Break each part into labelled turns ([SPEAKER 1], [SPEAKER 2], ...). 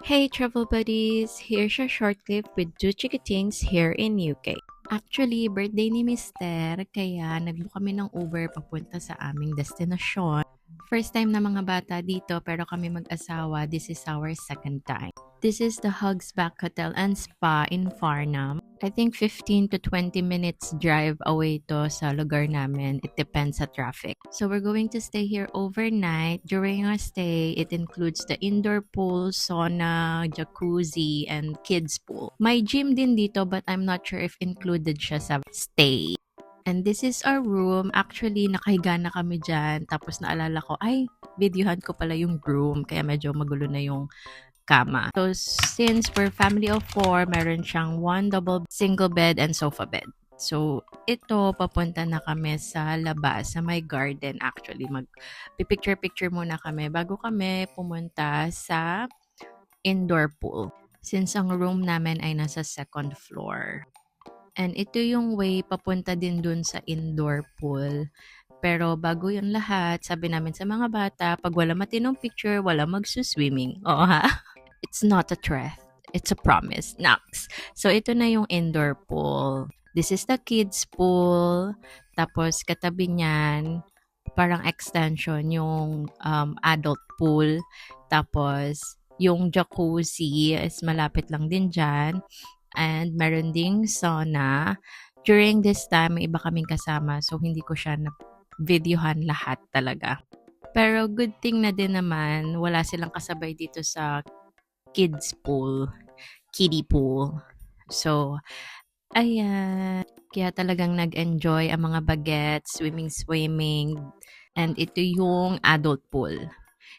[SPEAKER 1] Hey travel buddies! Here's a short clip with two chikitings here in UK. Actually, birthday ni Mister, kaya nagbook kami ng Uber papunta sa aming destinasyon. First time na mga bata dito pero kami mag-asawa, this is our second time. This is the Hugs Back Hotel and Spa in Farnham. I think 15 to 20 minutes drive away to sa lugar namin. It depends sa traffic. So we're going to stay here overnight. During our stay, it includes the indoor pool, sauna, jacuzzi, and kids pool. May gym din dito but I'm not sure if included siya sa stay. And this is our room. Actually, nakahiga na kami dyan. Tapos naalala ko, ay, videohan ko pala yung room. Kaya medyo magulo na yung kama. So, since we're family of 4, meron siyang one double single bed and sofa bed. So, ito, papunta na kami sa labas, sa may garden actually. Mag-picture-picture muna kami bago kami pumunta sa indoor pool. Since ang room namin ay nasa second floor. And ito yung way papunta din dun sa indoor pool. Pero bago yun lahat, sabi namin sa mga bata, pag wala matinong picture, wala magsuswimming. Oo ha? It's not a threat. It's a promise. Next. So ito na yung indoor pool. This is the kids pool. Tapos katabi niyan, parang extension yung adult pool. Tapos yung jacuzzi is malapit lang din dyan. And meron ding sauna. During this time, may iba kaming kasama. So, hindi ko siya na-videohan lahat talaga. Pero good thing na din naman, wala silang kasabay dito sa kids pool, kiddie pool. So, ayan. Kaya talagang nag-enjoy ang mga bagets, swimming. And ito yung adult pool.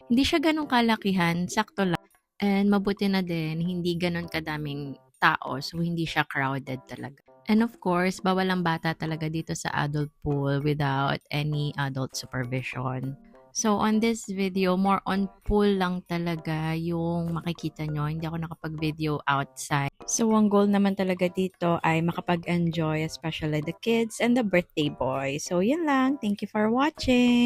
[SPEAKER 1] Hindi siya ganun kalakihan, sakto lang. And mabuti na din, hindi ganun kadaming tao, so hindi siya crowded talaga. And of course, bawal ang bata talaga dito sa adult pool without any adult supervision. So on this video, more on pool lang talaga yung makikita nyo. Hindi ako nakapag-video outside. So ang goal naman talaga dito ay makapag-enjoy, especially the kids and the birthday boy. So yun lang. Thank you for watching!